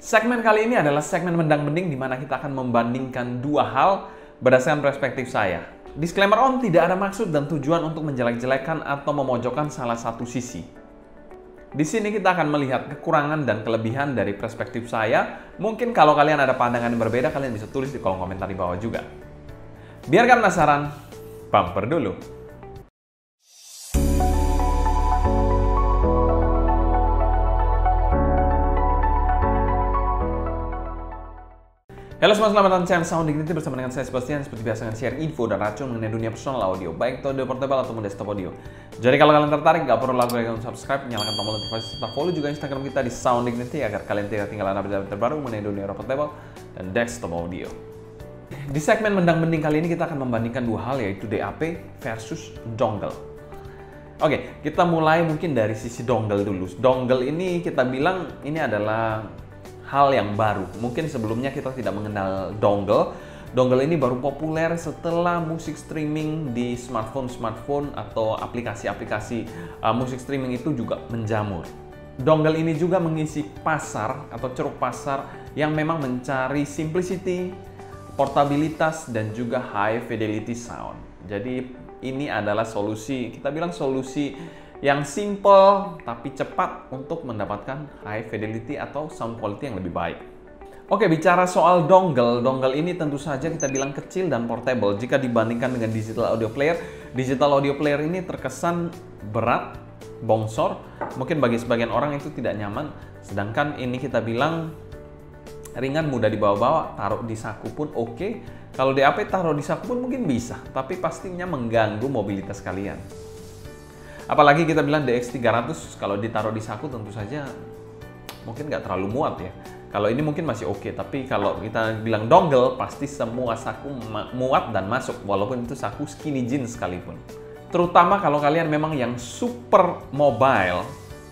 Segmen kali ini adalah segmen mendang-mending di mana kita akan membandingkan dua hal berdasarkan perspektif saya. Disclaimer on, tidak ada maksud dan tujuan untuk menjelek-jelekan atau memojokkan salah satu sisi. Di sini kita akan melihat kekurangan dan kelebihan dari perspektif saya. Mungkin kalau kalian ada pandangan yang berbeda, kalian bisa tulis di kolom komentar di bawah juga. Biar kalian penasaran, bumper dulu. Halo semua, selamat datang di channel Sound Dignity bersama dengan saya Sebastian. Seperti biasa akan share info dan racun mengenai dunia personal audio, baik itu audio portable ataupun desktop audio. Jadi kalau kalian tertarik, nggak perlu lagu untuk subscribe, nyalakan tombol notifikasi serta follow juga Instagram kita di Sound Dignity agar kalian tidak ketinggalan update terbaru mengenai dunia portable dan desktop audio. Di segmen mendang-mending kali ini kita akan membandingkan dua hal, yaitu DAP versus dongle. Oke, kita mulai mungkin dari sisi dongle dulu. Dongle ini kita bilang ini adalah hal yang baru. Mungkin sebelumnya kita tidak mengenal dongle. Dongle ini baru populer setelah musik streaming di smartphone atau aplikasi-aplikasi musik streaming itu juga menjamur. Dongle ini juga mengisi pasar atau ceruk pasar yang memang mencari simplicity, portabilitas, dan juga high fidelity sound. Jadi ini adalah solusi, kita bilang solusi yang simple tapi cepat untuk mendapatkan high fidelity atau sound quality yang lebih baik. Oke, bicara soal dongle ini tentu saja kita bilang kecil dan portable jika dibandingkan dengan digital audio player. Digital audio player ini terkesan berat, bongsor, mungkin bagi sebagian orang itu tidak nyaman, sedangkan ini kita bilang ringan, mudah dibawa-bawa, taruh di saku pun oke. Kalau DAP taruh di saku pun mungkin bisa, tapi pastinya mengganggu mobilitas kalian. Apalagi kita bilang DX300 kalau ditaruh di saku tentu saja mungkin nggak terlalu muat ya. Kalau ini mungkin masih oke, tapi kalau kita bilang dongle pasti semua saku muat dan masuk walaupun itu saku skinny jeans sekalipun. Terutama kalau kalian memang yang super mobile,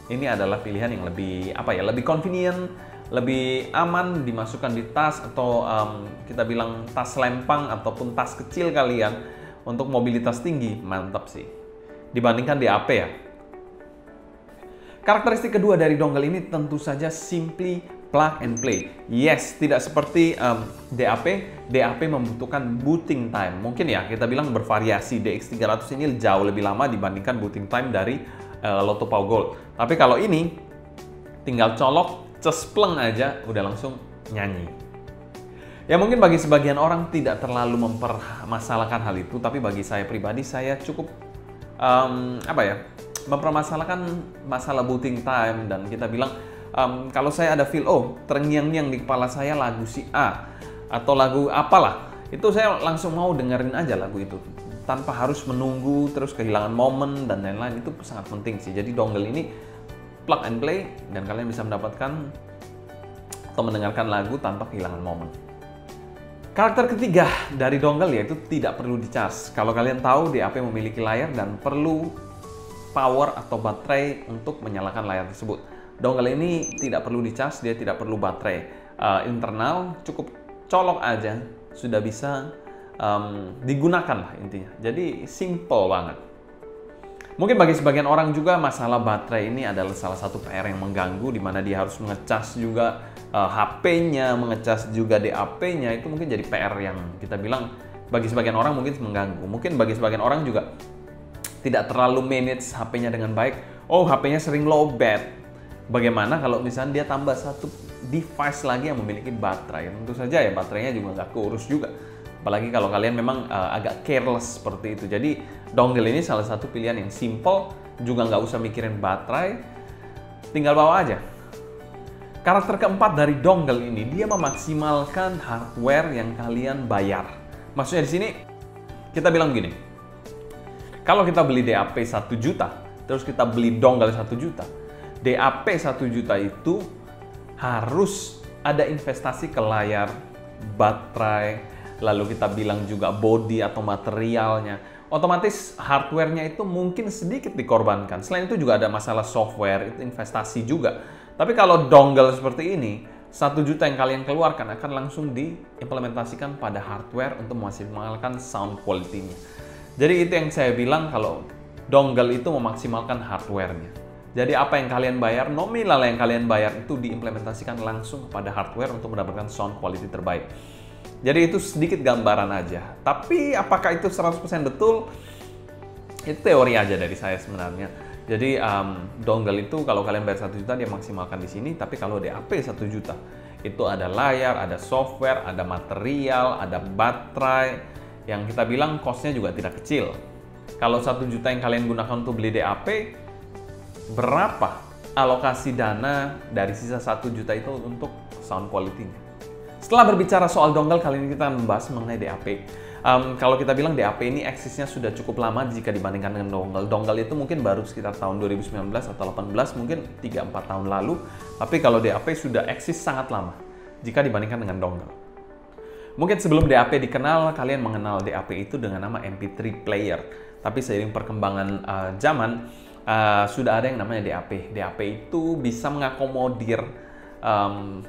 ini adalah pilihan yang lebih lebih convenient, lebih aman dimasukkan di tas atau kita bilang tas lempang ataupun tas kecil kalian untuk mobilitas tinggi, mantap sih. Dibandingkan DAP ya. Karakteristik kedua dari dongle ini tentu saja simply plug and play. Yes, tidak seperti DAP. DAP membutuhkan booting time. Mungkin ya kita bilang bervariasi. DX300 ini jauh lebih lama dibandingkan booting time dari Loto Pow Gold. Tapi kalau ini tinggal colok, cespleng aja udah langsung nyanyi. Ya mungkin bagi sebagian orang tidak terlalu mempermasalahkan hal itu, tapi bagi saya pribadi saya cukup mempermasalahkan masalah booting time. Dan kita bilang kalau saya ada feel terngiang-ngiang di kepala saya lagu si A atau lagu apalah, itu saya langsung mau dengerin aja lagu itu tanpa harus menunggu terus kehilangan momen dan lain-lain. Itu sangat penting sih. Jadi dongle ini plug and play dan kalian bisa mendapatkan atau mendengarkan lagu tanpa kehilangan momen. Karakter ketiga dari dongle yaitu tidak perlu dicas. Kalau kalian tahu DAP memiliki layar dan perlu power atau baterai untuk menyalakan layar tersebut. Dongle ini tidak perlu dicas, dia tidak perlu baterai internal, cukup colok aja sudah bisa digunakan lah intinya. Jadi simple banget. Mungkin bagi sebagian orang juga masalah baterai ini adalah salah satu PR yang mengganggu, di mana dia harus mengecas juga HP-nya, mengecas juga DAP-nya. Itu mungkin jadi PR yang kita bilang bagi sebagian orang mungkin mengganggu. Mungkin bagi sebagian orang juga tidak terlalu manage HP-nya dengan baik. HP-nya sering lowbat. Bagaimana kalau misalnya dia tambah satu device lagi yang memiliki baterai? Tentu saja ya baterainya juga nggak keurus juga. Apalagi kalau kalian memang agak careless seperti itu. Jadi dongle ini salah satu pilihan yang simple, juga nggak usah mikirin baterai, tinggal bawa aja. Karakter keempat dari dongle ini, dia memaksimalkan hardware yang kalian bayar. Maksudnya di sini kita bilang begini, kalau kita beli DAP 1 juta, terus kita beli dongle 1 juta, DAP 1 juta itu harus ada investasi ke layar, baterai, lalu kita bilang juga body atau materialnya. Otomatis hardware-nya itu mungkin sedikit dikorbankan. Selain itu juga ada masalah software, itu investasi juga. Tapi kalau dongle seperti ini, 1 juta yang kalian keluarkan akan langsung diimplementasikan pada hardware untuk memaksimalkan sound quality-nya. Jadi itu yang saya bilang kalau dongle itu memaksimalkan hardware-nya. Jadi apa yang kalian bayar, nominal yang kalian bayar itu diimplementasikan langsung pada hardware untuk mendapatkan sound quality terbaik. Jadi itu sedikit gambaran aja. Tapi apakah itu 100% betul? Itu teori aja dari saya sebenarnya. Jadi dongle itu kalau kalian bayar 1 juta dia maksimalkan di sini, tapi kalau DAP 1 juta itu ada layar, ada software, ada material, ada baterai, yang kita bilang cost-nya juga tidak kecil. Kalau 1 juta yang kalian gunakan untuk beli DAP, berapa alokasi dana dari sisa 1 juta itu untuk sound quality-nya? Setelah berbicara soal dongle, kali ini kita membahas mengenai DAP. Kalau kita bilang DAP ini eksisnya sudah cukup lama jika dibandingkan dengan dongle. Dongle itu mungkin baru sekitar tahun 2019 atau 18, mungkin 3-4 tahun lalu. Tapi kalau DAP sudah eksis sangat lama jika dibandingkan dengan dongle. Mungkin sebelum DAP dikenal, kalian mengenal DAP itu dengan nama MP3 player. Tapi seiring perkembangan zaman, sudah ada yang namanya DAP. DAP itu bisa mengakomodir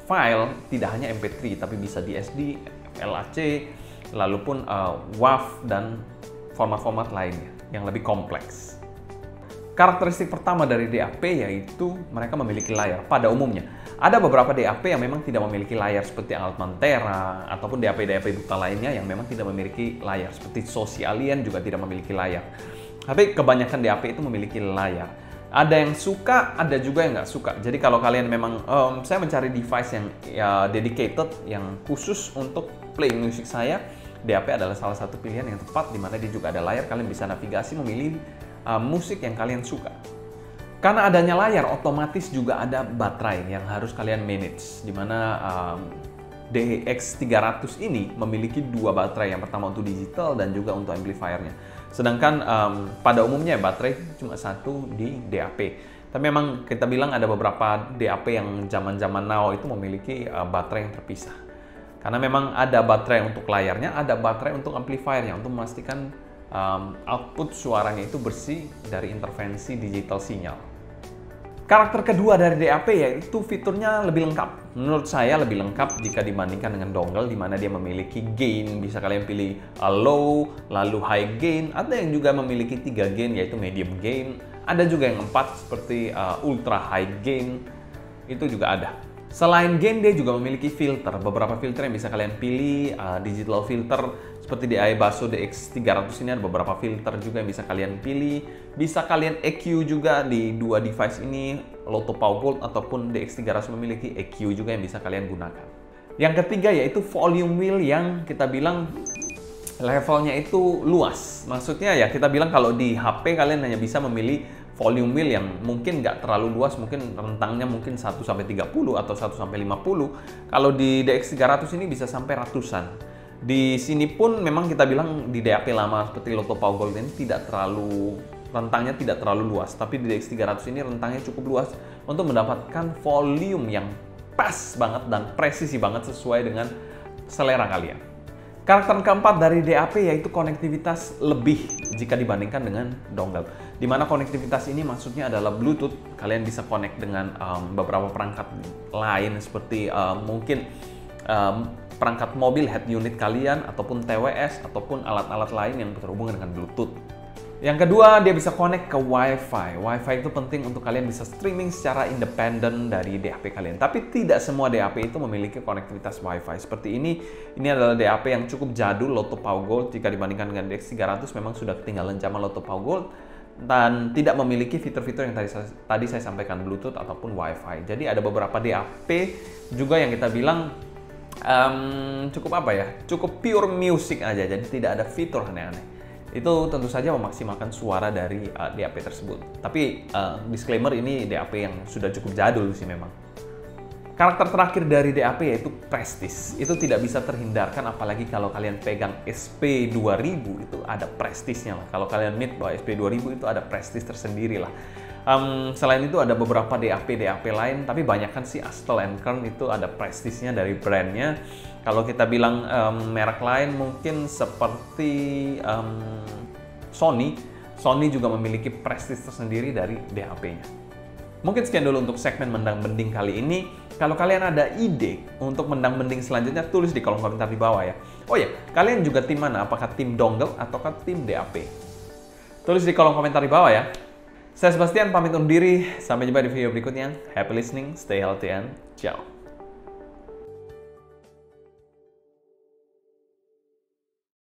file tidak hanya MP3, tapi bisa DSD, FLAC, lalu pun WAV dan format-format lainnya yang lebih kompleks. Karakteristik pertama dari DAP yaitu mereka memiliki layar pada umumnya. Ada beberapa DAP yang memang tidak memiliki layar seperti Altmantera ataupun DAP-DAP buta lainnya yang memang tidak memiliki layar seperti Socialien juga tidak memiliki layar. Tapi kebanyakan DAP itu memiliki layar. Ada yang suka, ada juga yang nggak suka. Jadi kalau kalian memang, saya mencari device yang dedicated, yang khusus untuk play music saya, DAP adalah salah satu pilihan yang tepat, di mana dia juga ada layar, kalian bisa navigasi, memilih musik yang kalian suka. Karena adanya layar, otomatis juga ada baterai yang harus kalian manage, di mana DX300 ini memiliki 2 baterai, yang pertama untuk digital dan juga untuk amplifiernya. Sedangkan pada umumnya baterai cuma 1 di DAP. Tapi memang kita bilang ada beberapa DAP yang zaman-zaman now itu memiliki baterai yang terpisah. Karena memang ada baterai untuk layarnya, ada baterai untuk amplifiernya untuk memastikan output suaranya itu bersih dari intervensi digital sinyal. Karakter kedua dari DAP yaitu fiturnya lebih lengkap. Menurut saya lebih lengkap jika dibandingkan dengan dongle, di mana dia memiliki gain, bisa kalian pilih low, lalu high gain. Ada yang juga memiliki 3 gain yaitu medium gain. Ada juga yang 4 seperti ultra high gain. Itu juga ada. Selain gain, dia juga memiliki filter. Beberapa filter yang bisa kalian pilih, digital filter seperti di Basso DX300 ini ada beberapa filter juga yang bisa kalian pilih. Bisa kalian EQ juga di 2 device ini, Loto Pau Gold ataupun DX300 memiliki EQ juga yang bisa kalian gunakan. Yang ketiga yaitu volume wheel yang kita bilang levelnya itu luas. Maksudnya ya kita bilang kalau di HP kalian hanya bisa memilih volume wheel yang mungkin nggak terlalu luas, mungkin rentangnya mungkin 1-30 atau 1-50. Kalau di DX300 ini bisa sampai ratusan. Di sini pun memang kita bilang di DAP lama seperti Loto Pau Gold ini rentangnya tidak terlalu luas, tapi di DX300 ini rentangnya cukup luas untuk mendapatkan volume yang pas banget dan presisi banget sesuai dengan selera kalian. Karakter keempat dari DAP yaitu konektivitas lebih jika dibandingkan dengan dongle. Di mana konektivitas ini maksudnya adalah Bluetooth. Kalian bisa connect dengan beberapa perangkat lain seperti mungkin perangkat mobil head unit kalian, ataupun TWS, ataupun alat-alat lain yang berhubungan dengan Bluetooth. Yang kedua, dia bisa connect ke Wi-Fi. Wi-Fi itu penting untuk kalian bisa streaming secara independen dari DAP kalian. Tapi tidak semua DAP itu memiliki konektivitas Wi-Fi. Seperti ini adalah DAP yang cukup jadul, Loto Pau Gold. Jika dibandingkan dengan DX300 memang sudah ketinggalan zaman Loto Pau Gold dan tidak memiliki fitur-fitur yang tadi saya sampaikan, Bluetooth ataupun Wi-Fi. Jadi ada beberapa DAP juga yang kita bilang cukup apa ya? Cukup pure music aja. Jadi tidak ada fitur aneh-aneh. Itu tentu saja memaksimalkan suara dari DAP tersebut. Tapi disclaimer, ini DAP yang sudah cukup jadul sih memang. Karakter terakhir dari DAP yaitu prestis. Itu tidak bisa terhindarkan, apalagi kalau kalian pegang SP2000 itu ada prestisnya lah. Kalau kalian meet bahwa SP2000 itu ada prestis tersendiri lah. Selain itu ada beberapa DAP lain, tapi banyakkan sih Astel and Kern itu ada prestisnya dari brandnya. Kalau kita bilang merek lain mungkin seperti Sony juga memiliki prestis tersendiri dari DAP-nya. Mungkin sekian dulu untuk segmen mendang-mending kali ini. Kalau kalian ada ide untuk mendang-mending selanjutnya, tulis di kolom komentar di bawah ya. Oh ya, kalian juga tim mana? Apakah tim dongle ataukah tim DAP? Tulis di kolom komentar di bawah ya. Saya Sebastian pamit undur diri. Sampai jumpa di video berikutnya. Happy listening, stay healthy, and ciao.